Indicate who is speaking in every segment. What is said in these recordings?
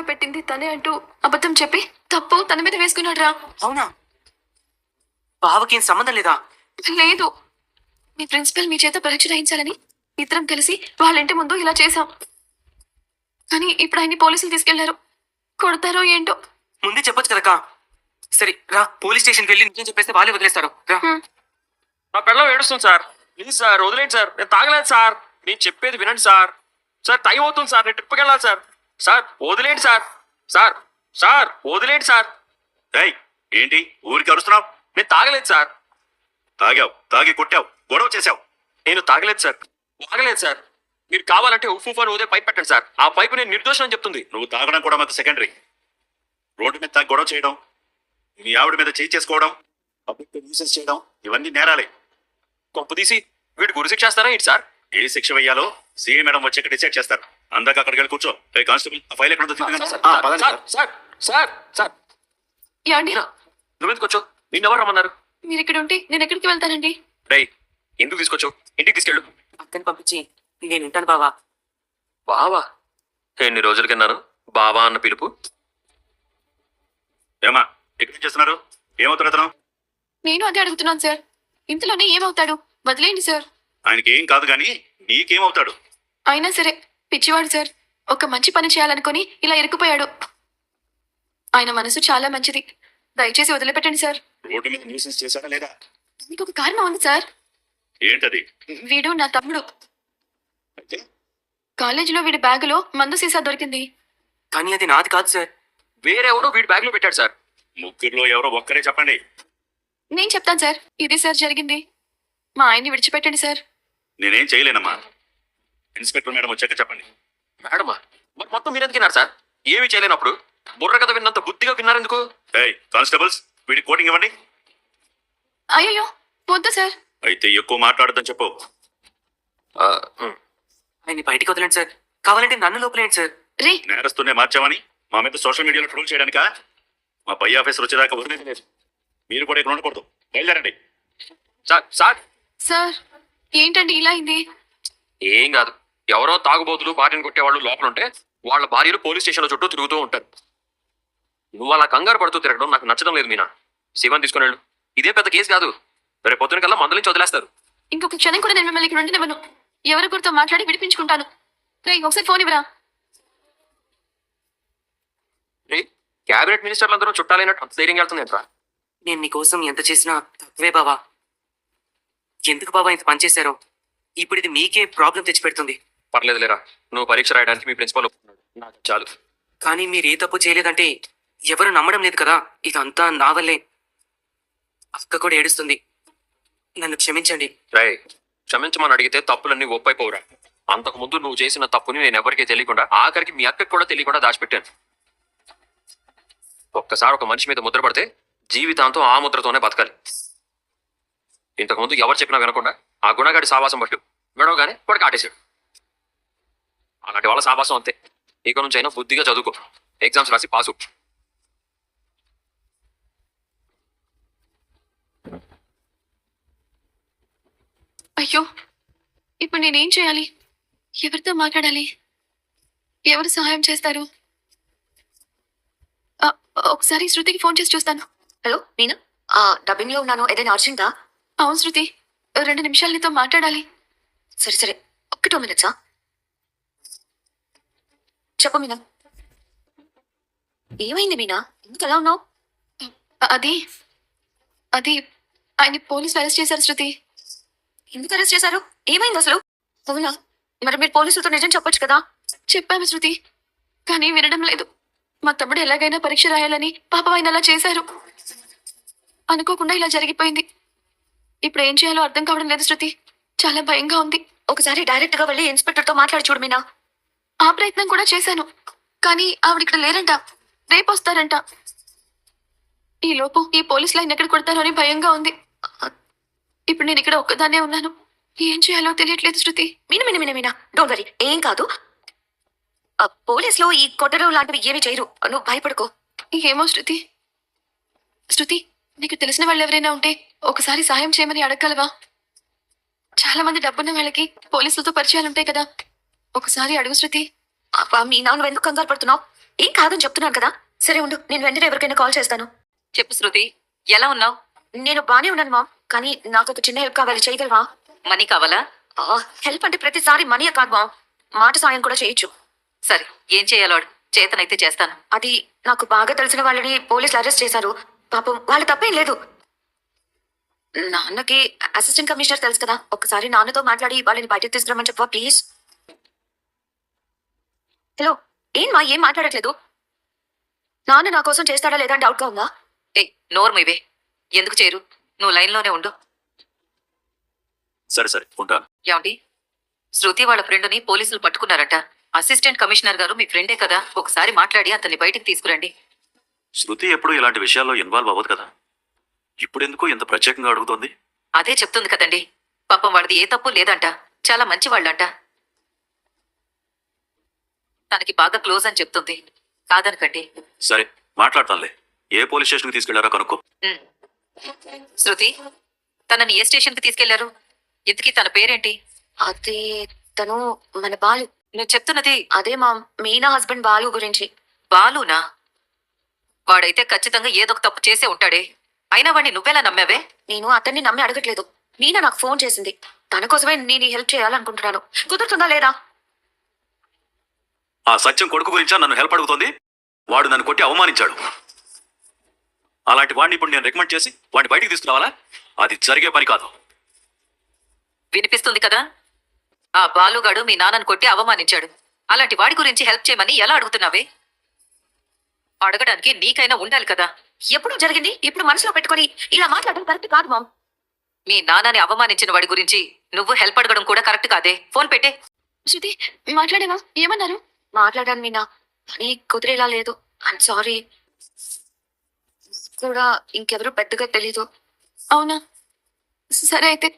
Speaker 1: పెట్టింది తనే అంటూ అబద్ధం చెప్పి తప్పు తన మీద వేసుకున్నాడ్రా.
Speaker 2: అవునా? బావకి ఏం సంబంధం లేదా?
Speaker 1: లేదు, మీ ప్రిన్సిపల్ మీ చేత పరీక్ష రాయించాలని ఇద్దరం కలిసి వాళ్ళ ఇంటి ముందు ఇలా చేశాం. కానీ ఇప్పుడు ఆయన్ని పోలీసులు తీసుకెళ్లారు. కొడతారో ఏంటో.
Speaker 2: ముందే చెప్పొచ్చు కదక్కా. సరే రా, పోలీస్ స్టేషన్కి వెళ్ళి నిజం చెప్పేస్తే వాళ్ళే వదిలేస్తారు. రా.
Speaker 3: నా పిల్లలు ఏడుస్తుంది సార్. ప్లీజ్ సార్ వదిలేండి సార్. నేను తాగలేదు సార్. నేను చెప్పేది వినండి సార్. సార్ టైం అవుతుంది సార్. నేను ట్రిప్కి వెళ్ళాలి సార్. సార్ వదిలేండి సార్. సార్ సార్ వదిలేండి సార్.
Speaker 4: ఏంటి ఊరికి అరుస్తున్నావు?
Speaker 3: నేను తాగలేదు సార్.
Speaker 4: తాగావు, తాగి కొట్టావు, గొడవ చేశావు.
Speaker 3: నేను తాగలేదు సార్. తాగలేదు సార్. మీరు కావాలంటే ఉఫ్ అని ఉదయం పైప్ పెట్టండి సార్. ఆ పైపు నేను నిర్దోషం అని చెప్తుంది.
Speaker 4: నువ్వు తాగడం కూడా మాకు సెకండరీ. రోడ్డు మీద తాగి గొడవ చేయడం, మీ ఆవిడ మీద చేయి చేసుకోవడం, పబ్లిక్ న్యూసెన్స్ చేయడం, ఇవన్నీ నేరాలే.
Speaker 3: కొంపు తీసి వీడు గురి శిక్ష చేస్తారా ఏంటి సార్?
Speaker 4: ఏ శిక్ష వేయాలో సీఏ మేడం వచ్చాక డిసైడ్ చేస్తారు. అందాక అక్కడికి వెళ్ళి కూర్చో. కానిస్టేబుల్ ఆ ఫైల్ ఎక్కడ ఉందో
Speaker 3: సార్
Speaker 4: తీసుకుని
Speaker 3: సార్ సార్ సార్ సార్
Speaker 1: యాండి,
Speaker 3: నువ్వెందుకు వచ్చావు? నిన్నెవరు రమ్మన్నారు?
Speaker 1: మీరు ఇక్కడ ఉంటే నేను ఎక్కడికి వెళ్తానండి?
Speaker 3: రై ఎందుకు తీసుకొచ్చావు? ఇంటికి తీసుకెళ్ళు.
Speaker 2: అక్కని పంపించి నేను ఉంటాను బావా.
Speaker 3: బావా? ఎన్ని రోజులు కన్నాను బావా అన్న పిలుపు.
Speaker 4: ఏమా ఎక్కడ చేస్తున్నారు? ఏమవుతాడు అతను?
Speaker 1: నేను అదే అడుగుతున్నాను సార్. ఇంతలోనే ఏమవుతాడు? వదిలేండి సార్.
Speaker 4: ఆయనకి ఏం కాదు కానీ నీకేమవుతాడు?
Speaker 1: అయినా సరే పిచ్చివాడు సార్. ఒక మంచి పని చేయాలనుకుని ఇలా ఇరుక్కుపోయాడు. ఆయన మనసు చాలా మంచిది. దయచేసి వదిలిపెట్టండి సార్.
Speaker 4: రోడ్డు మీద న్యూసెన్స్ చేశాడా లేదా?
Speaker 1: మీకు ఒక కారణం ఉంది సార్.
Speaker 4: ఏంటది?
Speaker 1: వీడు నా తమ్ముడు.
Speaker 4: అయితే
Speaker 1: కాలేజీలో వీడి బ్యాగులో మందు సీసా దొరికింది.
Speaker 2: కానీ అది నాది కాదు సార్.
Speaker 3: వేరెవడో వీడి బ్యాగ్ లో పెట్టాడు సార్.
Speaker 4: ముగ్గురులో ఎవరో ఒక్కరే చెప్పండి.
Speaker 1: నేను చెప్తాను సార్. ఇది సార్ జరిగింది. మా ఆయన్ని విడిచిపెట్టండి సార్.
Speaker 4: నేనేం చేయలేనమ్మా. ఇన్స్పెక్టర్ మేడం వచ్చాక చెప్పండి.
Speaker 3: మేడమా? మరి మొత్తం మీరెందుకు విన్నారు సార్? ఏమీ చేయలేనప్పుడు బుర్ర కథ విన్నంత బుద్ధిగా విన్నారెందుకు?
Speaker 4: కానిస్టేబుల్స్ వీడి కోటింగ్ ఇవ్వండి.
Speaker 1: అయ్యో వద్దు సార్.
Speaker 4: అయితే ఎక్కువ మాట్లాడదని చెప్పు.
Speaker 2: ఆయన్ని బయటికి వదలండి సార్. కావాలంటే నన్ను లోపలేండి సార్.
Speaker 1: రే,
Speaker 4: నేరస్తున్నే మార్చామని మా మీద సోషల్ మీడియాలో ట్రోల్ చేయడానికా? మా పై ఆఫీసర్ వచ్చేదాకా వదిలేదు లేదు. మీరు కూడా ఇక్కడ ఉండకూడదు. బయలుదేరండి.
Speaker 3: సార్ సార్
Speaker 1: సార్ ఏంటండి ఇలా అయింది?
Speaker 3: ఏం కాదు. ఎవరో తాగుబోతులు భార్యను కొట్టేవాళ్ళు లోపల ఉంటే వాళ్ళ భార్యలు పోలీస్ స్టేషన్ల చుట్టూ తిరుగుతూ ఉంటారు. నువ్వు అలా కంగారు పడుతూ తిరగడం నాకు నచ్చడం లేదు మీనా. శివన్ తీసుకుని వెళ్ళు. ఇదే పెద్ద కేసు కాదు. రేపు పొద్దున కల్లా మందుల నుంచి వదిలేస్తారు.
Speaker 1: ఇంకొక క్షణం కూడా నేను మిమ్మల్ని ఇక్కడ ఉండనివ్వను. ఎవరికొరితో మాట్లాడి విడిపించుకుంటాను. రే, ఒకసారి ఫోన్ ఇవ్వరా.
Speaker 3: రే క్యాబినెట్ మినిస్టర్లు అందరూ చుట్టాలైనట్టు అంత ధైర్యం వెళ్తుంది ఏంట్రా?
Speaker 2: నేను నీకోసం ఎంత చేసినా తక్కువే బావా. ఎందుకు బాబా ఇంత పనిచేశారో? ఇప్పుడు ఇది మీకే ప్రాబ్లం తెచ్చిపెడుతుంది.
Speaker 3: పర్లేదు లేరా. నువ్వు పరీక్ష రాయడానికి మీ ప్రిన్సిపల్ ఒప్పుకున్నాడు. నాకు చాలు.
Speaker 2: కానీ మీరు ఏ తప్పు చేయలేదంటే ఎవరు నమ్మడం లేదు కదా. ఇదంతా నా వల్లే. అక్క కూడా ఏడుస్తుంది. నన్ను క్షమించండి.
Speaker 3: రై క్షమించమని అడిగితే తప్పులన్నీ ఒప్పైపోవురా. అంతకు ముందు నువ్వు చేసిన తప్పుని నేను ఎవరికీ తెలియకుండా ఆఖరికి మీ అక్కకి కూడా తెలియకుండా దాచిపెట్టాను. ఒక్కసారి ఒక మనిషి మీద ముద్ర పడితే జీవితాంతం ఆ ముద్రతోనే బతకాలి. ఇంతకుముందు ఎవరు చెప్పినా వినకుండా ఆ గుణగాడి సావాసం పట్టు వినవగానే వాడికి ఆటేశాడు. అలాంటి వాళ్ళ సావాసం అంతే. ఇక నుంచి అయినా బుద్ధిగా చదువుకో. ఎగ్జామ్స్ రాసి పాసు.
Speaker 1: అయ్యో, ఇప్పుడు నేనేం చేయాలి? ఎవరితో మాట్లాడాలి? ఎవరు సహాయం చేస్తారు? ఒకసారి శృతికి ఫోన్ చేసి చూస్తాను.
Speaker 5: హలో నేను డబ్బింగ్ లో ఉన్నాను. ఏదైనా అర్జెంటా?
Speaker 1: అవును శృతి, 2 నిమిషాలు నీతో మాట్లాడాలి.
Speaker 5: సరే సరే, 1-2 మినిట్సా? చెప్పు మీనా. ఏమైంది మీనా? ఎందుకు ఎలా ఉన్నావు?
Speaker 1: అది అది ఆయన పోలీసులు అరెస్ట్ చేశారు శృతి.
Speaker 5: ఎందుకు అరెస్ట్ చేశారు? ఏమైంది అసలు? అవునా? మరి మీరు పోలీసులతో నిజం చెప్పొచ్చు కదా.
Speaker 1: చెప్పాము శృతి, కానీ వినడం లేదు. మా తమ్ముడు ఎలాగైనా పరీక్ష రాయాలని పాపం ఆయన అలా చేశారు. అనుకోకుండా ఇలా జరిగిపోయింది. ఇప్పుడు ఏం చేయాలో అర్థం కావడం లేదు శృతి. చాలా భయంగా ఉంది.
Speaker 5: ఒకసారి డైరెక్ట్ గా వెళ్ళి ఇన్స్పెక్టర్ తో మాట్లాడి చూడు మీనా.
Speaker 1: ఆ ప్రయత్నం కూడా చేశాను, కానీ ఆవిడ ఇక్కడ లేరంట. రేపు వస్తారంట. ఈ లోపు ఈ పోలీసులు ఆయన ఎక్కడ కొడతారో అని భయంగా ఉంది. ఇప్పుడు నేను ఇక్కడ ఒక్కదాన్నే ఉన్నాను. ఏం చేయాలో తెలియట్లేదు శృతి.
Speaker 5: మీనా డోంట్ వరీ, ఏం కాదు. పోలీసులు ఈ కొట్టడం లాంటివి ఏమి చేయరు. నువ్వు భయపడుకో.
Speaker 1: ఏమో శృతి. శృతి, నీకు తెలిసిన వాళ్ళు ఎవరైనా ఉంటే ఒకసారి సాయం చేయమని అడగలవా? చాలా మంది డబ్బున్న వాళ్ళకి పోలీసులతో పరిచయాలు ఉంటాయి కదా. ఒకసారి అడుగు శృతి.
Speaker 5: మీనా, నువ్వు ఎందుకు కంగారు పడుతున్నావు? ఏం కాదని చెప్తున్నాను కదా. సరే ఉండు, నేను వెంటనే ఎవరికైనా కాల్ చేస్తాను.
Speaker 6: చెప్పు శృతి, ఎలా ఉన్నావు?
Speaker 5: నేను బానే ఉన్నాను మామ్, కానీ నాకు ఒక చిన్న హెల్ప్ కావాలి, చేయగలవా?
Speaker 6: మనీ కావాలా?
Speaker 5: హెల్ప్ అంటే ప్రతిసారి మనీయే కాదు మామ్, మాట సాయం కూడా చేయొచ్చు.
Speaker 6: సరే, ఏం చేయాలో అడుగు. చేతనైతే చేస్తాను.
Speaker 5: అది నాకు బాగా తెలిసిన వాళ్ళని పోలీసులు అరెస్ట్ చేశారు. పాపం వాళ్ళ తప్పేం లేదు. నాన్నకి అసిస్టెంట్ కమిషనర్ తెలుసు కదా, ఒక్కసారి నాన్నతో మాట్లాడి వాళ్ళని బయటకు తీసుకురమ్మని చెప్పవా ప్లీజ్? హలో, ఏం మాట్లాడట్లేదు? నాన్న నా కోసం చేస్తాడా లేదా అని డౌట్గా ఉందా?
Speaker 6: ఏయ్, నోరు మీవే. ఎందుకు చేరు? నువ్వు లైన్లోనే ఉండు.
Speaker 4: సరే సరే ఉంటాను.
Speaker 6: ఏమండి, శృతి వాళ్ళ ఫ్రెండ్ని పోలీసులు పట్టుకున్నారట. అసిస్టెంట్ కమిషనర్ గారు మీ ఫ్రెండే కదా, ఒకసారి మాట్లాడి అతన్ని బయటికి తీసుకురండి.
Speaker 4: శృతి ఎప్పుడు ఇలాంటి విషయాల్లో ఇన్వాల్వ్ అవ్వదు కదా, ఇప్పుడెందుకు ఇంత ప్రత్యేకంగా అడుగుతోంది?
Speaker 6: అదే చెప్తుంది కదండి. పాపం వాడిది ఏ తప్పు లేదంట, చాలా మంచి వాళ్ళంట. తనకి బాగా క్లోజ్ అని చెప్తుంది, కాదనకండి.
Speaker 4: సరే మాట్లాడతానులే. ఏ పోలీస్ స్టేషన్కి తీసుకెళ్లారో కనుక్కో.
Speaker 6: ఉమ్. శృతి, తనని ఏ స్టేషన్కి తీసుకెళ్లారు? ఇంతకీ తన పేరేంటి?
Speaker 5: అదే తను మన బాలు.
Speaker 6: నువ్వు చెప్తున్నది
Speaker 5: అదే మామ్, మీనా హస్బెండ్ బాలు గురించి.
Speaker 6: బాలునా? వాడైతే ఖచ్చితంగా ఏదో ఒక తప్పు చేసే ఉంటాడే. అయినా వాడిని నువ్వెలా నమ్మావే?
Speaker 5: నేను అతన్ని నమ్మి అడగట్లేదు. మీనా నాకు ఫోన్ చేసింది, తన కోసమే నేను హెల్ప్ చేయాలనుకుంటున్నాను. కుదురుతుందా లేదా?
Speaker 4: ఆ సత్యం కొడుకు గురించా నన్ను హెల్ప్ అడుగుతోంది? వాడు నన్ను కొట్టి అవమానించాడు. అలాంటి వాడిని ఇప్పుడు నేను రికమెండ్ చేసి వాడిని బయటికి తీసుకురావాలా? అది జరిగే పని కాదు.
Speaker 6: వినిపిస్తుంది కదా, ఆ బాలుగాడు మీ నాన్నను కొట్టి అవమానించాడు. అలాంటి వాడి గురించి హెల్ప్ చేయమని ఎలా అడుగుతున్నావే? అడగడానికి నీకైనా ఉండాలి కదా.
Speaker 5: ఎప్పుడు జరిగింది ఇప్పుడు మనసులో పెట్టుకొని ఇలా మాట్లాడడం కరెక్ట్ కాదు మామ్.
Speaker 6: మీ నాన్నని అవమానించిన వాడి గురించి నువ్వు హెల్ప్ అడగడం కూడా కరెక్ట్ కాదే. ఫోన్ పెట్టే.
Speaker 1: శృతి, మాట్లాడేవా? ఏమన్నారు?
Speaker 5: మాట్లాడాను మీనా, కానీ కుదిరేలా లేదు. I'm sorry. కూడా ఇంకెవరు పెద్దగా తెలీదు.
Speaker 1: అవునా, సరే అయితే.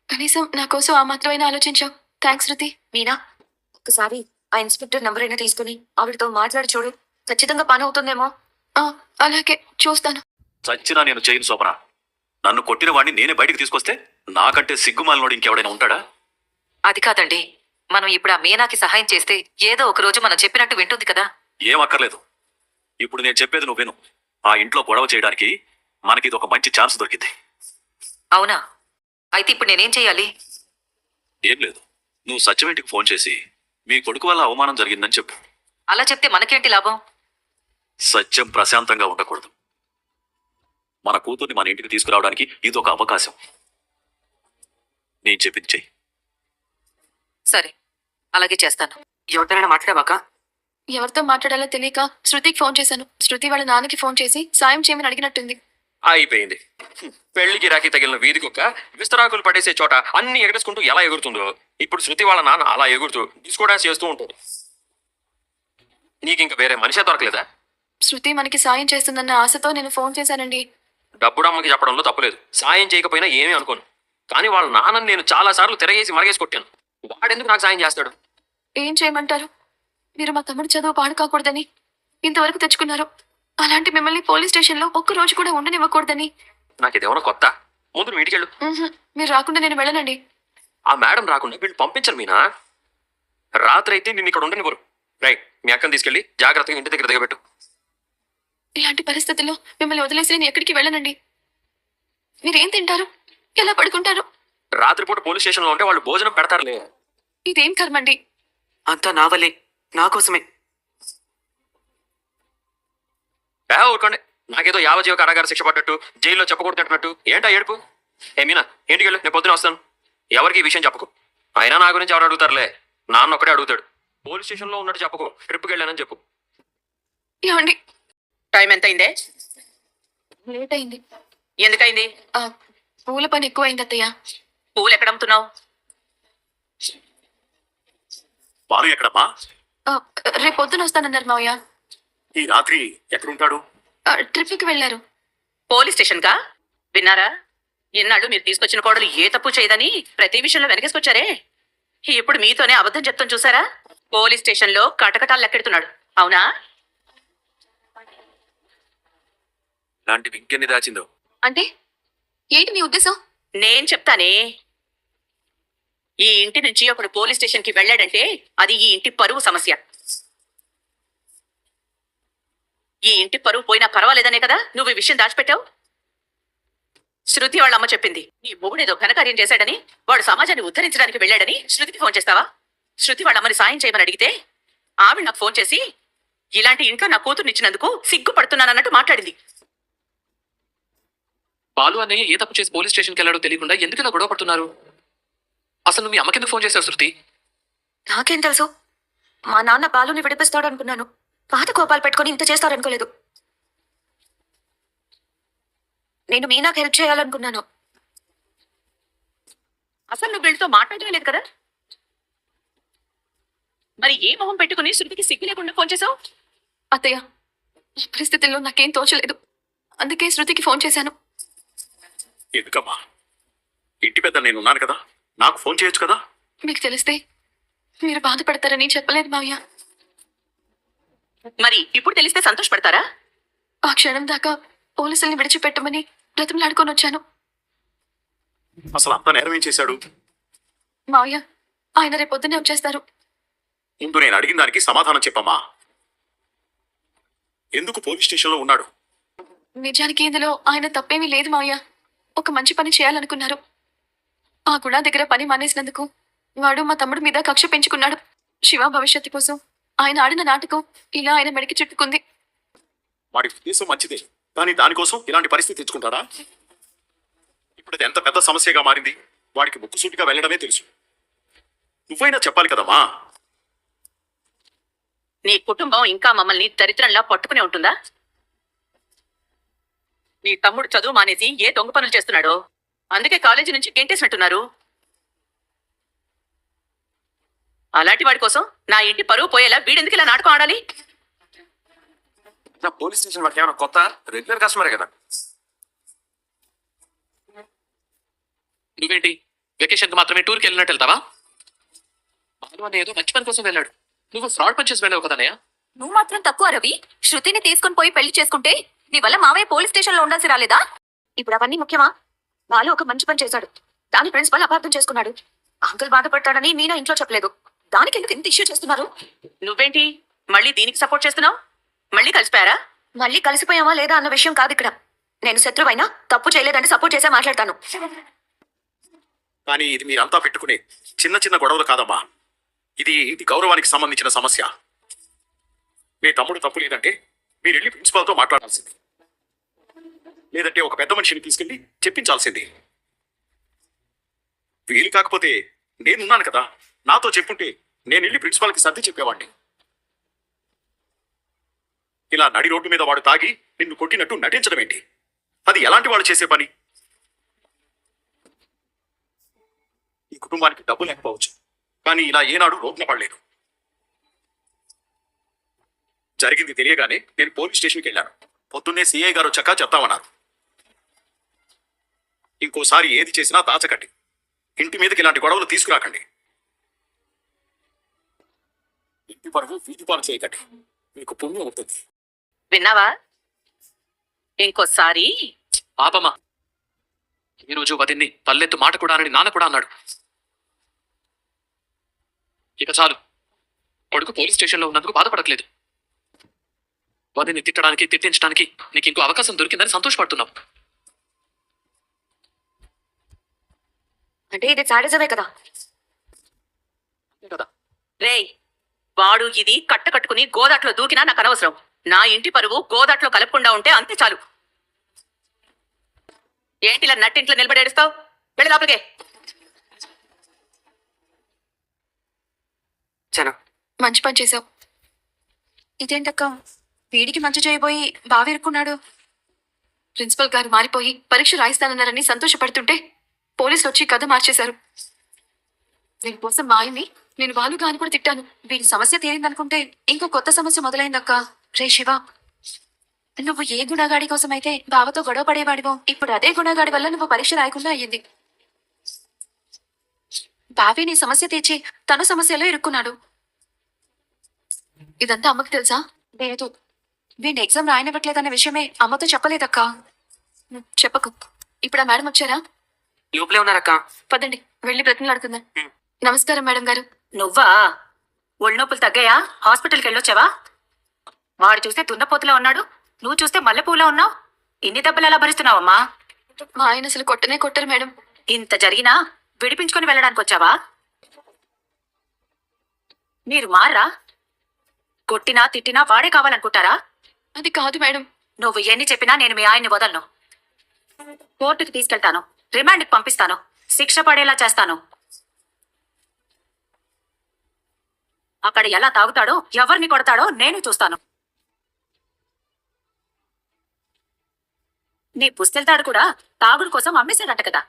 Speaker 1: కనీసం నా కోసం ఆ మాత్రమైనా ఆలోచించావు. థ్యాంక్స్ శృతి.
Speaker 5: మీనా, ఒకసారి ఆ ఇన్స్పెక్టర్ నంబర్ అయినా తీసుకుని ఆవిడతో మాట్లాడి చూడు, ఖచ్చితంగా పని అవుతుందేమో.
Speaker 1: ఆ, అలాగే చూస్తాను.
Speaker 4: చచ్చినా నేను చేయను శోభన. నన్ను కొట్టిన వాడిని నేనే బయటికి తీసుకొస్తే నాకంటే సిగ్గుమాలినోడు ఇంకెవడైనా ఉంటాడా?
Speaker 6: అది కాదండి, మనం ఇప్పుడు ఆ మీనాకి సహాయం చేస్తే ఏదో ఒక రోజు మనం చెప్పినట్టు వింటుంది కదా.
Speaker 4: ఏం అక్కర్లేదు. ఇప్పుడు నేను చెప్పేది నువ్వు విను. ఆ ఇంట్లో గొడవ చేయడానికి మనకి ఇది ఒక మంచి ఛాన్స్ దొరికింది.
Speaker 6: అవునా? అయితే ఇప్పుడు నేనేం చెయ్యాలి?
Speaker 4: ఏం లేదు, నువ్వు సత్యం ఇంటికి ఫోన్ చేసి మీ కొడుకు వల్ల అవమానం జరిగిందని చెప్పు.
Speaker 6: అలా చెప్తే మనకేంటి లాభం?
Speaker 4: సత్యం ప్రశాంతంగా ఉండకూడదు. మన కూతుర్ని మన ఇంటికి తీసుకురావడానికి ఇది ఒక అవకాశం. నేను చెప్పింది చెయ్యి.
Speaker 6: సరే, అలాగే చేస్తాను.
Speaker 2: ఎవరితోనైనా మాట్లాడావాక?
Speaker 1: ఎవరితో మాట్లాడాలో తెలియక శృతికి ఫోన్ చేశాను. శృతి వాళ్ళ నాన్నకి ఫోన్ చేసి సాయం చేయమని అడిగినట్టుంది.
Speaker 3: అయిపోయింది. పెళ్లికి రాకి తగిలిన వీధి కుక్క విస్తరాకులు పడేసే చోట అన్ని ఎగరేసుకుంటూ ఎలా ఎగురుతుందో ఇప్పుడు శృతి వాళ్ళ నాన్న అలా ఎగురుతూ డిస్కో డాన్స్ చేస్తూ ఉంటాడు. నీకు ఇంకా వేరే మనిషే దొరకలేదా?
Speaker 1: శృతి మనకి సాయం చేస్తుందన్న ఆశతో నేను ఫోన్ చేశానండి.
Speaker 3: డబ్బుడమ్మకి చెప్పడంలో తప్పులేదు, సాయం చేయకపోయినా ఏమీ అనుకోను. కానీ వాళ్ళ నాన్నని నేను చాలా సార్లు తిరగేసి మరగేసి కొట్టాను. వాడెందుకు నాకు సాయం చేస్తాడు?
Speaker 1: ఏం చేయమంటారు? మీరు మా తమ్ముడు చదువు పాడు కాకూడదని ఇంతవరకు తెచ్చుకున్నారు. అలాంటి మిమ్మల్ని పోలీస్ స్టేషన్లో ఒక్క రోజు కూడా ఉండనివ్వకూడదని.
Speaker 3: నాకు ఇదేమన్నా కొత్త? ముందు నువ్వు ఇంటికెళ్ళు.
Speaker 1: మీరు రాకుండా నేను వెళ్ళనండి.
Speaker 3: ఆ మేడం రాకుండా వీళ్ళు పంపించరు మీనా. రాత్రి అయితే నిన్ను ఇక్కడ ఉండనివ్వరు. రైట్, మీ అక్కని తీసుకెళ్ళి జాగ్రత్తగా ఇంటి దగ్గర దిగబెట్టు.
Speaker 1: ఇలాంటి పరిస్థితుల్లో మిమ్మల్ని వదిలేసి నేను ఎక్కడికి వెళ్ళనండి. మీరేం తింటారు? ఎలా పడుకుంటారు?
Speaker 3: రాత్రిపూట పోలీస్ స్టేషన్లో ఉంటే వాళ్ళు భోజనం పెడతారులే.
Speaker 1: ఇదేం కర్మండి?
Speaker 2: అంతా నా వల్లే, నా కోసమే.
Speaker 3: ఊరుకోండి, నాకేదో యావజీవ కారాగార శిక్ష పడ్డట్టు, జైల్లో చెప్పకూడదంటున్నట్టు. ఏంటా ఏడుపు? ఏ మీనా, ఇంటికి వెళ్ళు, నేను పొద్దున వస్తాను. ఎవరికి ఈ విషయం చెప్పకు. అయినా నా గురించి ఎవరు అడుగుతారులే, నాన్న ఒక్కడే అడుగుతాడు. పోలీస్ స్టేషన్లో ఉన్నట్టు చెప్పకు, ట్రిప్కి వెళ్ళానని చెప్పు.
Speaker 1: ఏమండి,
Speaker 7: టైం ఎంత అయిందే?
Speaker 1: లేట్ అయింది.
Speaker 7: ఎందుకైంది?
Speaker 1: ఆ, పూల పని ఎక్కువైంది అత్తయ్య.
Speaker 7: పూలు ఎక్కడ అమ్ముతున్నావు?
Speaker 4: బాలు ఎక్కడమ్మా?
Speaker 1: ఆ, రేపు పొద్దున వస్తానన్నారు మావయ్య.
Speaker 4: ఈ రాత్రి ఎక్కడుంటాడు?
Speaker 1: ట్రిప్కి వెళ్ళారు.
Speaker 7: పోలీస్ స్టేషన్ కా? విన్నారా? ఇన్నాడు మీరు తీసుకొచ్చిన కోడలు ఏ తప్పు చేయదని ప్రతి విషయంలో వెనకేసుకొచ్చారే. ఇప్పుడు మీతోనే అబద్ధం చెప్తాం చూసారా? పోలీస్ స్టేషన్ లో కటకటాలు లెక్కెడుతున్నాడు. అవునా?
Speaker 4: ఇలాంటివి ఇంకెన్ని దాచిందో.
Speaker 1: అంటే ఏంటి మీ ఉద్దేశం?
Speaker 7: నేను చెప్తానే. ఈ ఇంటి నుంచి ఒకడు పోలీస్ స్టేషన్ కి వెళ్ళాడంటే అది ఈ ఇంటి పరువు సమస్య. ఈ ఇంటి పరువు పోయినా పర్వాలేదనే కదా నువ్వు ఈ విషయం దాచిపెట్టావు. శృతి వాళ్ళ అమ్మ చెప్పింది నీ మొగుడేదో ఘనకార్యం చేశాడని, వాడు సమాజాన్ని ఉద్ధరించడానికి వెళ్ళాడని. శృతికి ఫోన్ చేస్తావా? శృతి వాళ్ళ అమ్మని సాయం చేయమని అడిగితే ఆవిడ నాకు ఫోన్ చేసి ఇలాంటి ఇంట్లో నా కూతుర్నిచ్చినందుకు సిగ్గుపడుతున్నానన్నట్టు మాట్లాడింది.
Speaker 3: బాలు అన్నయ్య ఏ తప్పు చేసి పోలీస్ స్టేషన్కి వెళ్ళాడో తెలియకుండా ఎందుకు ఇలా గొడవ పడుతున్నారు? అసలు నువ్వు మీ అమ్మకెందుకు ఫోన్ చేశావు శృతి?
Speaker 5: నాకేం తెలుసు? మా నాన్న బాలుని విడిపిస్తాడు అనుకున్నాను. పాత కోపాలు పెట్టుకొని ఇంత చేస్తారనుకోలేదు. నేను మీనాకు హెల్ప్ చేయాలనుకున్నాను.
Speaker 7: అసలు నువ్వు వీళ్ళతో మాట్లాడలేదు లేదు కదా, మరి ఏ మొహం పెట్టుకుని శృతికి సిగ్గు లేకుండా ఫోన్ చేసావు?
Speaker 1: అత్తయ్య, ఈ పరిస్థితుల్లో నాకేం తోచలేదు. అందుకే శృతికి ఫోన్ చేశాను.
Speaker 4: ఎందుకమ్మా? ఇంటి పెద్ద నేనున్నాను కదా, నాకు ఫోన్ చేయొచ్చు కదా.
Speaker 1: మీకు తెలిస్తే మీరు బాధపడతారని చెప్పలేదు మావయ్య.
Speaker 7: మరి ఇప్పుడు తెలిస్తే సంతోషపడతారా?
Speaker 1: ఆ క్షణం దాకా పోలీసుల్ని విడిచిపెట్టమని బ్రతిమలాడుకొని వచ్చాను.
Speaker 4: అసలు అంత నేరం ఏం చేశాడు?
Speaker 1: మావయ్య, ఆయన రేపొద్దునే వచ్చేస్తారు.
Speaker 4: ముందు నేను అడిగిన దానికి సమాధానం చెప్పమ్మా. ఎందుకు పోలీస్ స్టేషన్లో ఉన్నాడు?
Speaker 1: నిజానికి ఇందులో ఆయన తప్పేమీ లేదు మావయ్య. ఒక మంచి పని చేయాలనుకున్నారు. ఆ గుడా దగ్గర పని మానేసినందుకు వాడు మా తమ్ముడి మీద కక్ష పెంచుకున్నాడు. శివ భవిష్యత్తు కోసం ఆయన ఆడిన నాటకం ఇలా ఆయన మెడకి చుట్టుకుంది.
Speaker 4: వాడి ఉద్దేశం మంచిదే, కానీ దానికోసం ఇలాంటి పరిస్థితి తెచ్చుకుంటాడా? ఇప్పుడు అది ఎంత పెద్ద సమస్యగా మారింది. వాడికి ముక్కుసూటిగా వెళ్ళడమే తెలుసు. నువ్వైనా చెప్పాలి కదమ్మా.
Speaker 7: నీ కుటుంబం ఇంకా మమ్మల్ని దరిద్రంలా పట్టుకునే ఉంటుందా? నీ తమ్ముడు చదువు మానేసి ఏ దొంగ పనులు చేస్తున్నాడో అందుకే కాలేజీ నుంచి గెంటేసినట్టున్నారు. అలాంటి వాడి కోసం నా ఇంటి పరువు పోయేలా వీడెందుకు ఇలా నాటకం ఆడాలి?
Speaker 3: నా పోలీస్ స్టేషన్ వాడికి ఏమైనా కొత్త? రెగ్యులర్ కస్టమరే కదా. నువ్వేంటి వెకేషన్కి మాత్రమే టూర్కి వెళ్ళినట్టు వెళ్తావా? బాలు అనే ఏదో మంచి పని కోసం వెళ్ళాడు. నువ్వు ఫ్రాడ్ పని చేసి వెళ్ళావు కదన్నయ్య.
Speaker 5: నువ్వు మాత్రం తక్కువ రవి. శృతిని తీసుకుని పోయి పెళ్లి చేసుకుంటే నీ వల్ల మావయ్య పోలీస్ స్టేషన్ లో ఉండాల్సి రాలేదా? ఇప్పుడు అవన్నీ ముఖ్యమా? బాలు ఒక మంచి పని చేశాడు. దాని ప్రిన్సిపల్ అపార్థం చేసుకున్నాడు. అంకుల్ బాధపడతాడని మీనా ఇంట్లో చెప్పలేదు. దానికి ఎందుకు ఇంత ఇష్యూ చేస్తున్నారు?
Speaker 7: నువ్వేంటి మళ్ళీ దీనికి సపోర్ట్ చేస్తున్నావు? మళ్ళీ కలిసిపోయారా?
Speaker 5: మళ్ళీ కలిసిపోయామా లేదా అన్న విషయం కాదు ఇక్కడ. నేను శత్రువైనా తప్పు చేయలేదంటే సపోర్ట్ చేసే మాట్లాడతాను.
Speaker 4: కానీ ఇది మీరంతా పెట్టుకునే చిన్న చిన్న గొడవలు కాదమ్మా. ఇది ఇంటి గౌరవానికి సంబంధించిన సమస్య. మీ తమ్ముడు తప్పు లేదంటే మీరు వెళ్ళి ప్రిన్సిపాల్తో మాట్లాడాల్సింది, లేదంటే ఒక పెద్ద మనిషిని తీసుకెళ్ళి చెప్పించాల్సింది. వీలు కాకపోతే నేనున్నాను కదా, నాతో చెప్పుంటే నేను వెళ్ళి ప్రిన్సిపాల్కి సర్ది చెప్పేవాడిని. ఇలా నడి రోడ్డు మీద వాడు తాగి నిన్ను కొట్టినట్టు నటించడం ఏంటి? అది ఎలాంటి వాడు చేసే పని? ఈ కుటుంబానికి డబ్బు లేకపోవచ్చు, కానీ ఇలా ఏనాడు రోడ్న పడలేదు. జరిగింది తెలియగానే నేను పోలీస్ స్టేషన్కి వెళ్ళాను. పొద్దున్నే సిఐ గారు వచ్చాక చెప్తామన్నారు. ఇంకోసారి ఏది చేసినా దాచకండి. ఇంటి మీదకి ఇలాంటి గొడవలు తీసుకురాకండి. ఇంటి పరువు వీధి పాలు చేయకండి. మీకు పుణ్యం ఉంటుంది.
Speaker 7: విన్నావా? ఇంకోసారి
Speaker 3: పాపమ్మా, ఈ రోజు వదిన్ని పల్లెత్తు మాట కూడా అని నాన్న కూడా అన్నాడు. ఇక చాలు. కొడుకు పోలీస్ స్టేషన్లో ఉన్నందుకు బాధపడట్లేదు. వదిన్ని తిట్టడానికి తిట్టించడానికి నీకు ఇంకో అవకాశం దొరికిందని సంతోషపడుతున్నావు.
Speaker 5: అంటే ఇది సాడిజమే కదా?
Speaker 3: అంతే కదా.
Speaker 7: రేయ్, వాడు ఇది కట్టుకుని గోదాట్లో దూకినా నాకు అనవసరం. నా ఇంటి పరువు గోదాట్లో కలపకుండా ఉంటే అంతే చాలు. ఏంటిలా నట్టింట్లో నిలబడేడుస్తావు? వెళ్ళి లోపలికే.
Speaker 2: చనా,
Speaker 1: మంచి పని చేశావు. ఇదేంటక్క, వీడికి మంచి చేయబోయి బావిరుకున్నాడు. ప్రిన్సిపల్ గారు మారిపోయి పరీక్ష రాయిస్తానన్నారని సంతోషపడుతుంటే పోలీసులు వచ్చి కథ మార్చేశారు. దీనికోసం మా ఆయన్ని నేను వాలుగా అని కూడా తిట్టాను. వీడి సమస్య తీరిందనుకుంటే ఇంకో కొత్త సమస్య మొదలైందక్క. రే శివ, నువ్వు ఏ గుణగాడి కోసం అయితే బావతో గొడవ పడేవాడివో ఇప్పుడు అదే గుణగాడి వల్ల నువ్వు పరీక్ష రాయకుండా అయ్యింది. బావి నీ సమస్య తీర్చి తను సమస్యలో ఇరుక్కున్నాడు. ఇదంతా అమ్మకు తెలుసా? లేదు. వీడిని ఎగ్జామ్ రాయనివ్వట్లేదన్న విషయమే అమ్మతో చెప్పలేదక్క. చెప్పకు. ఇప్పుడు ఆ మేడం వచ్చారా?
Speaker 2: లోపలే ఉన్నారక్క.
Speaker 1: పదండి వెళ్ళి బ్రతిమలాడుకుందాం. నమస్కారం మేడం గారు.
Speaker 7: నువ్వా? ఒళ్ళనొప్పులు తగ్గాయా? హాస్పిటల్కి వెళ్ళొచ్చావా? వాడు చూస్తే దున్నపోతులా ఉన్నాడు, నువ్వు చూస్తే మల్లెపూలా ఉన్నావు. ఇన్ని దెబ్బలు ఎలా భరిస్తున్నావమ్మా?
Speaker 1: మా ఆయన అసలు కొట్టనే కొట్టరు మేడం.
Speaker 7: ఇంత జరిగినా విడిపించుకొని వెళ్ళడానికి వచ్చావా? మీరు మారా? కొట్టినా తిట్టినా వాడే కావాలనుకుంటారా?
Speaker 1: అది కాదు మేడం.
Speaker 7: నువ్వు ఎన్ని చెప్పినా నేను మీ ఆయన్ని వదలను. కోర్టుకి తీసుకెళ్తాను, రిమాండ్కి పంపిస్తాను, శిక్ష పడేలా చేస్తాను. అక్కడ ఎలా తాగుతాడో, ఎవరిని కొడతాడో నేను చూస్తాను. నీ పుస్తెళ్తాడు కూడా తాగుడు కోసం అమ్మేశాడట కదా.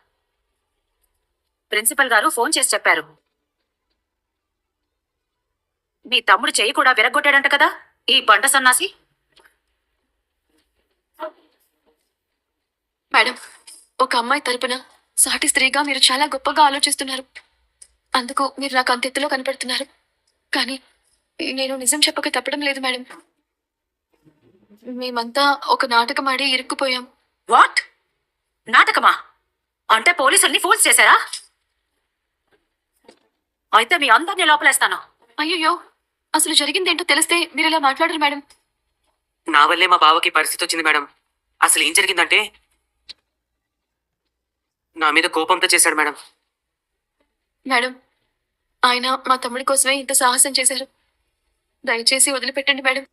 Speaker 7: ప్రిన్సిపల్ గారు ఫోన్ చేసి చెప్పారు. మీ తమ్ముడు చెయ్యి కూడా విరగ్గొట్టాడంట కదా ఈ బండ సన్నాసి.
Speaker 1: మేడం, ఒక అమ్మాయి తరపున సాటి స్త్రీగా మీరు చాలా గొప్పగా ఆలోచిస్తున్నారు. అందుకు మీరు నాకు అంత ఎత్తులో కనపడుతున్నారు. కానీ నేను నిజం చెప్పక తప్పడం లేదు మేడం. మేమంతా ఒక నాటకం ఆడి ఇరుక్కుపోయాం.
Speaker 7: వాట్? నాటకమా? అంటే పోలీసుల్ని ఫోర్స్ చేశారా? అయితే మీ అందరినీ లోపలేస్తాను.
Speaker 1: అయ్యో, అసలు జరిగిందేంటో తెలిస్తే మీరు ఇలా మాట్లాడరు మేడం.
Speaker 2: నా వల్లే మా బావకి పరిస్థితి వచ్చింది మేడం. అసలు ఏం జరిగిందంటే నా మీద కోపంతో చేశాడు మేడం.
Speaker 1: మేడం, ఆయన మా తమ్ముడి కోసమే ఇంత సాహసం చేశారు. దయచేసి వదిలిపెట్టండి మేడం.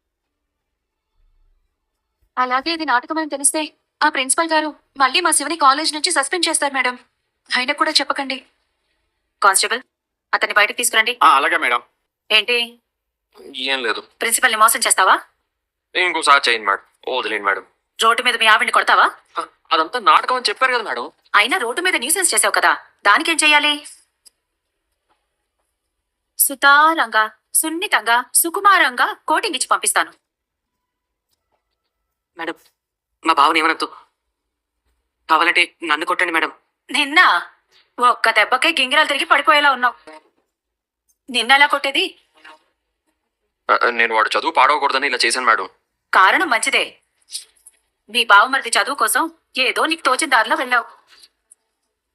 Speaker 1: అలాగే ఇది నాటకమని తెలిస్తే ఆ ప్రిన్సిపల్ గారు మళ్ళీ మా శివని కాలేజ్ నుంచి సస్పెండ్ చేస్తారు మేడం. ఆయన కూడా చెప్పకండి.
Speaker 7: కానిస్టేబుల్, అతన్ని బయటకు తీసుకురండి.
Speaker 4: అలాగే మేడం.
Speaker 7: ఏంటి,
Speaker 3: ఏం లేదు.
Speaker 7: ప్రిన్సిపల్ ని మోసం చేస్తావా?
Speaker 3: ఇంకోసారి చేయండి మేడం. వదిలేండి మేడం.
Speaker 7: రోడ్డు మీద మీ ఆవిడ్ని కొడతావా?
Speaker 3: అదంతా నాటకం అని చెప్పారు కదా మేడం.
Speaker 7: అయినా రోడ్డు మీద న్యూసెన్స్ చేసావు కదా, దానికేం చెయ్యాలి? సుతారంగా, సున్నితంగా, సుకుమారంగా కోటింగ్ ఇచ్చి పంపిస్తాను.
Speaker 2: మేడం, మా బావని ఏమనొద్దు. కావాలంటే నన్ను కొట్టండి మేడం.
Speaker 7: నిన్న ఒక్క దెబ్బకే గింగిరాలు తిరిగి పడిపోయేలా ఉన్నావు. నిన్నెలా కొట్టేది?
Speaker 3: నేను వాడు చదువు పాడవకూడదని ఇలా చేశాను మేడం.
Speaker 7: కారణం మంచిదే. మీ బావమరిది చదువు కోసం ఏదో నీకు తోచిన దారిలో వెళ్ళావు.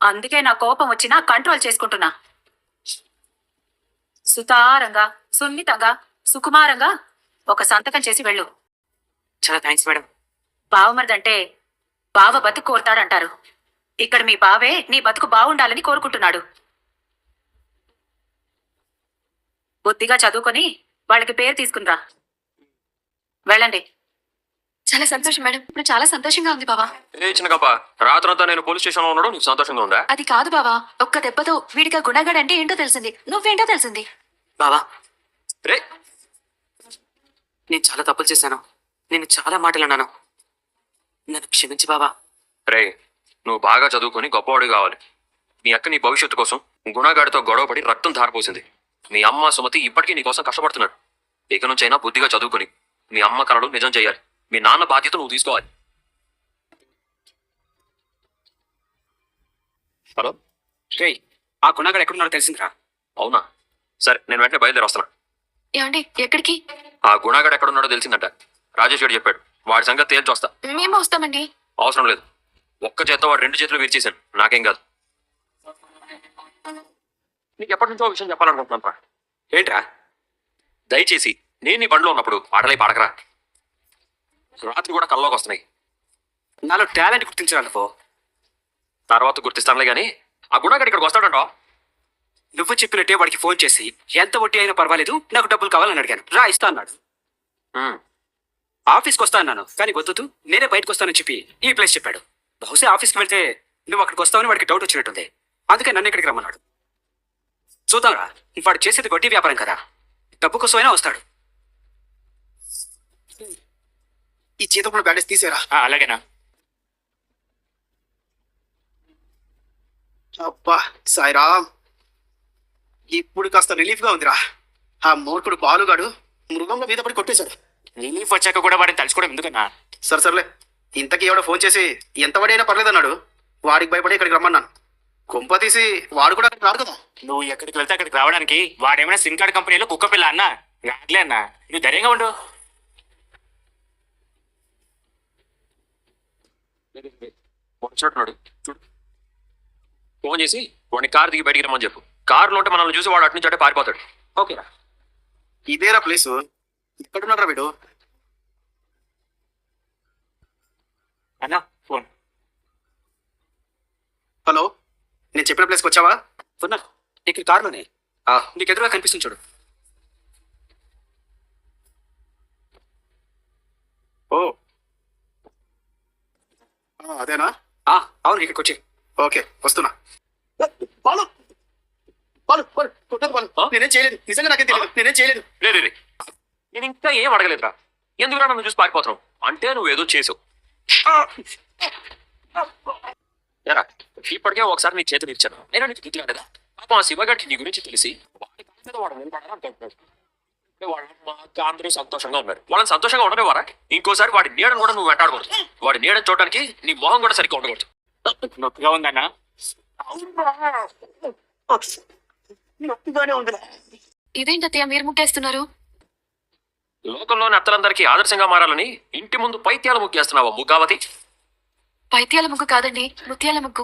Speaker 7: అందుకే నా కోపం వచ్చినా కంట్రోల్ చేసుకుంటున్నా. సుతారంగా, సున్నితంగా, సుకుమారంగా ఒక సంతకం చేసి వెళ్ళు.
Speaker 2: చాలా థ్యాంక్స్ మేడం.
Speaker 7: బావమరిదంటే బావ బతుకు కోరుతాడంటారు. ఇక్కడ మీ బావే నీ బతుకు బాగుండాలని కోరుకుంటున్నాడు. బుద్ధిగా చదువుకొని వాళ్ళకి పేరు తీసుకునిరా. వెళ్ళండి.
Speaker 1: చాలా సంతోషం మేడం. ఇప్పుడు చాలా సంతోషంగా ఉంది బావా.
Speaker 3: ఏ చిన్న కప్ప, రాత్రంతా నేను పోలీస్ స్టేషన్ లో ఉన్నాడు, నీకు సంతోషంగా ఉందా?
Speaker 1: అది కాదు బావా, ఒక్క దెబ్బతో వీడికి ఆ గుణగాడు అంటే ఏంటో తెలిసింది. నువ్వేంటో తెలిసింది.
Speaker 2: బావా,
Speaker 3: రే,
Speaker 2: నేను చాలా తప్పులు చేశాను. నేను చాలా మాటలు అన్నాను. నన్ను క్షమించి బావా.
Speaker 3: రే, నువ్వు బాగా చదువుకొని గొప్పవాడు కావాలి. మీ అక్క నీ భవిష్యత్తు కోసం గుణగాడితో గొడవపడి రక్తం ధారపోసింది. మీ అమ్మ సుమతి ఇప్పటికీ నీ కోసం కష్టపడుతున్నాడు. ఇక నుంచైనా బుద్ధిగా చదువుకొని మీ అమ్మ కలలు నిజం చేయాలి. మీ నాన్న బాధ్యత నువ్వు తీసుకోవాలి. హలో,
Speaker 2: ఆ గుణగాడు ఎక్కడున్నాడో తెలిసిందిరా.
Speaker 3: అవునా? సరే, నేను వెంటనే బయలుదేరి వస్తున్నా.
Speaker 1: ఏమండి, ఎక్కడికి?
Speaker 3: ఆ గుణగాడు ఎక్కడున్నాడో తెలిసిందట. రాజేష్ గారు చెప్పాడు. వాడి సంగతి తేల్చి వస్తా.
Speaker 1: మేము వస్తామండి.
Speaker 3: అవసరం లేదు. ఒక్క చేత్తో వాడు 2 చేతులు విరిచేశాను. నాకేం కాదు. నీకు ఎప్పటి నుంచో విషయం చెప్పాలనుకుంటున్నాను రా.
Speaker 2: ఏంట్రా?
Speaker 3: దయచేసి నేను నీ బండిలో ఉన్నప్పుడు పాటలై పాడకరా. రాత్రి కూడా కల్లోకి వస్తున్నాయి.
Speaker 2: నాలో టాలెంట్ గుర్తించరా నువ్వు.
Speaker 3: తర్వాత గుర్తిస్తానులే గానీ ఆ గుణగాడు ఇక్కడికి వస్తాడంట.
Speaker 2: నువ్వు చెప్పినట్టే వాడికి ఫోన్ చేసి ఎంత వడ్డీ అయినా పర్వాలేదు, నాకు డబ్బులు కావాలని అడిగాను. రా, ఇస్తా అన్నాడు. ఆఫీస్కి వస్తా అన్నాను, కానీ వద్దు నేనే బయటకు వస్తానని చెప్పి ఈ ప్లేస్ చెప్పాడు. బహుశా ఆఫీస్కి వెళ్తే నువ్వు అక్కడికి వస్తావని వాడికి డౌట్ వచ్చినట్టుంది. అందుకే నన్ను ఇక్కడికి రమ్మన్నాడు. చూద్దాంరా, వాడు చేసేది వడ్డీ వ్యాపారం కదా, డబ్బు కోసమైనా వస్తాడు.
Speaker 8: ఈ చేతప్పుడు బ్యాటేజ్ తీసేరా.
Speaker 4: అలాగేనా?
Speaker 8: అబ్బా సాయిరామ్, ఇప్పుడు కాస్త రిలీఫ్ గా ఉందిరా. ఆ మూర్ఖుడు బాలుగాడు మృగంలో మీద పడి కొట్టేశాడు.
Speaker 4: రిలీఫ్ వచ్చాక కూడా వాడిని తలుచుకోవడం ఎందుకన్నా?
Speaker 8: సర్లే, ఇంతకీ ఎవడో ఫోన్ చేసి ఎంత వడైనా పర్లేదన్నాడు. వాడికి భయపడి ఇక్కడికి రమ్మన్నాను. కుంప తీసి వాడు కూడా అక్కడికి రాడు కదా.
Speaker 4: నువ్వు ఎక్కడికి వెళ్తే అక్కడికి రావడానికి వాడేమైనా సిమ్ కార్డ్ కంపెనీలో కుక్క పిల్ల అన్నా? రాట్లే అన్నా, నువ్వు ధైర్యంగా ఉండు.
Speaker 3: వచ్చినట్టున్నాడు చూడు. ఫోన్ చేసి వాడిని కారు దిగి బయటికి రమ్మని చెప్పు. కారులో ఉంటే మనల్ని చూసి వాడు అటు నుంచి అటే పారిపోతాడు. ఓకేనా?
Speaker 8: ఇదేరా ప్లేసు. ఇక్కడున్నారా వీడు?
Speaker 2: అన్నా ఫోన్
Speaker 8: హలో, నేను చెప్పిన ప్లేస్కి వచ్చావా?
Speaker 2: ఉన్నా ఇక్కడ కారులోనే నీకు ఎదురుగా కనిపిస్తుంది చూడు.
Speaker 8: ఓ అదేనా?
Speaker 2: అవును, ఇక్కడికి వచ్చి.
Speaker 8: ఓకే, వస్తున్నా. బాలు బాలు బాలు కొట్టదు బాలు. నేనేం చేయలేదు, నిజంగా నాకేం తెలియదు, నేనేం చేయలేదు.
Speaker 3: రే నేను ఇంకా ఏం అడగలేదురా. ఎందుకురా నన్ను చూసి పారిపోతున్నావు? అంటే నువ్వేదో చేసావు. ఏరా, ఇప్పటికే ఒకసారి నీ చేతులు ఇచ్చాను. నేను నీకు గుర్తుగా కదా. పాపం ఆ శివగారికి నీ గురించి తెలిసి వాడి కాళ్ళ మీద వాడు నిలబడాలని అనుకుంటున్నాడు. వాళ్ళ అమ్మ అందరూ సంతోషంగా ఉన్నారు. వాళ్ళని సంతోషంగా ఉండనివారా? ఇంకోసారి వాడి నీడను కూడా నువ్వు వెంటాడకూడదు. వాడి నీడను చూడడానికి నీ మొహం కూడా సరిగ్గా ఉండకూడదు.
Speaker 2: నొప్పిగా ఉందన్నా.
Speaker 8: నొప్పిగానే ఉంది.
Speaker 1: ఇదేంటి అత్తయ్య మీరు ముగ్గేస్తున్నారు?
Speaker 3: లోకంలోని అత్తలందరికీ ఆదర్శంగా మారాలని ఇంటి ముందు పైత్యాల ముగ్గేస్తున్నావా ముగ్గావతి?
Speaker 1: పైత్యాల ముగ్గు కాదండి, ముత్యాల ముగ్గు.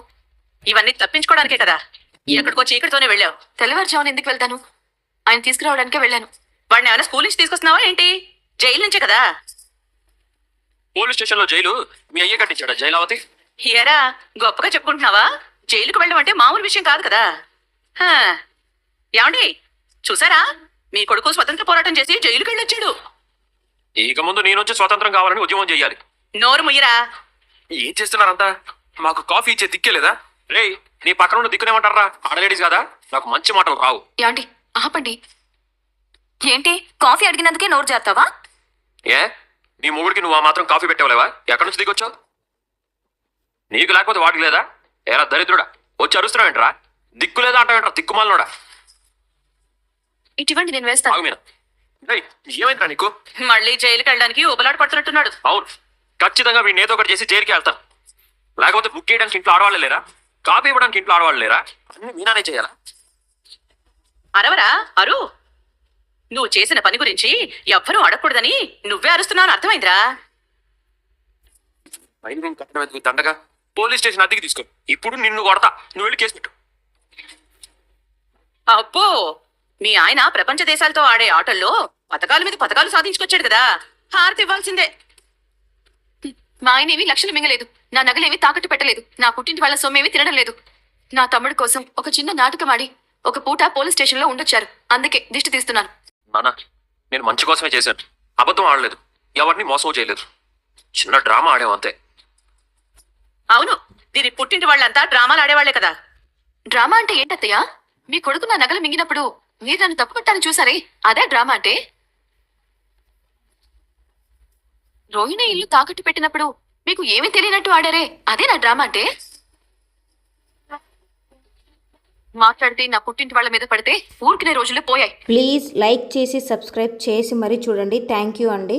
Speaker 7: ఇవన్నీ తప్పించుకోవడానికే కదా ఎక్కడికో చీకటితోనే వెళ్ళావు.
Speaker 1: తెల్లవారుజామున ఎందుకు వెళ్తాను? ఆయన తీసుకురావడానికే వెళ్ళాను.
Speaker 7: వాడిని ఏమైనా స్కూల్ నుంచి తీసుకొస్తున్నావా ఏంటి? జైలు నుంచే కదా.
Speaker 3: పోలీస్ స్టేషన్ లో జైలు మీ అయ్య కట్టించాడా జైలావతి?
Speaker 7: ఏరా, గొప్పగా చెప్పుకుంటున్నావా? జైలుకు వెళ్ళడం అంటే మామూలు విషయం కాదు కదా. హా, ఏమండి చూసారా? మీ కొడుకు స్వతంత్ర పోరాటం చేసి జైలుకి వెళ్ళొచ్చాడు.
Speaker 3: ఇక ముందు నేను వచ్చి స్వతంత్రం కావాలని ఉద్యమం చేయాలి.
Speaker 7: నోరు ముయ్యరా.
Speaker 3: ఏం చేస్తున్నారంతా? మాకు కాఫీ ఇచ్చే దిక్కే లేదా? రేయ్, నీ పక్కన ఉన్న దిక్కునేమంటారా? ఆడలేడీస్ కదా, నాకు మంచి మాటలు రావు.
Speaker 1: యాండి ఆపండి.
Speaker 5: ఏంటి, కాఫీ అడిగినందుకే నోరు జారుతావా?
Speaker 3: ఏ, నీ మొగుడికి నువ్వు ఆ మాత్రం కాఫీ పెట్టవలేవా? ఎక్కడి నుంచి దిగొచ్చావు? నీకు లేకపోతే వాడికి లేదా? ఏరా దరిద్రుడా, వచ్చి అరుస్తున్నావేంట్రా? దిక్కు లేదా అంటావేంట్రా దిక్కుమాలనోడా?
Speaker 1: ఇటువంటి నేను వేస్తాను.
Speaker 3: ఆగు మీనా. రేయ్, ఏమైందిరా నీకు?
Speaker 7: మళ్ళీ జైలుకి వెళ్ళడానికి ఊబలాట పడుతున్నట్టున్నాడు.
Speaker 3: అవును, ఖచ్చితంగా వీడిని ఏదో ఒకటి చేసి జైలుకి వెళ్తాను. లేకపోతే బుక్ చేయడానికి ఇంట్లో ఆడవాళ్ళు లేరా? కాపీ ఇవ్వడానికి ఇంట్లో ఆడవాళ్ళు లేరా? అన్ని మీనానే చేయాలా?
Speaker 7: అరవరా అరు. నువ్వు చేసిన పని గురించి ఎవ్వరూ అడగకూడదని నువ్వే అరుస్తున్నావు అర్థమైందిరా.
Speaker 3: పైన నేను కట్టడం ఎందుకు దండగా? పోలీస్ స్టేషన్ అద్దెకి తీసుకో. ఇప్పుడు నిన్ను కొడతా, నువ్వు వెళ్ళి కేసు పెట్టు.
Speaker 7: అబ్బో, మీ ఆయన ప్రపంచ దేశాలతో ఆడే ఆటల్లో పథకాల మీద పథకాలు సాధించుకొచ్చాడు కదా, హారతి ఇవ్వాల్సిందే.
Speaker 1: మా ఆయన ఏమీ లక్షలు మింగలేదు, నా నగలేమీ తాకట్టు పెట్టలేదు, నా పుట్టింటి వాళ్ళ సొమ్మేమీ తినడం లేదు. నా తమ్ముడి కోసం ఒక చిన్న నాటకం ఆడి ఒక పూట పోలీస్ స్టేషన్ లో ఉండొచ్చారు. అందుకే దిష్టి తీస్తున్నాను.
Speaker 3: నాన్న, నేను మంచి కోసమే చేశాను. అబద్ధం ఆడలేదు, ఎవరిని మోసం చేయలేదు. చిన్న డ్రామా ఆడాం అంతే.
Speaker 7: అవును, దీని పుట్టింటి వాళ్ళంతా డ్రామాలు ఆడేవాళ్లే కదా.
Speaker 1: డ్రామా అంటే ఏంటత్తయ్య? మీ కొడుకు నా నగలు మింగినప్పుడు మీరు నన్ను తప్పుపట్టాలని చూసారే, అదే డ్రామా అంటే. రోహిణి ఇల్లు తాకట్టు పెట్టినప్పుడు మీకు ఏమీ తెలియనట్టు ఆడారే, అదే నా డ్రామా అంటే. మాట్లాడితే నా పుట్టింటి వాళ్ళ మీద పడితే ఊరికినే రోజులు పోయాయి.
Speaker 9: ప్లీజ్ లైక్ చేసి సబ్స్క్రైబ్ చేసి మరీ చూడండి. థ్యాంక్ యూ అండి.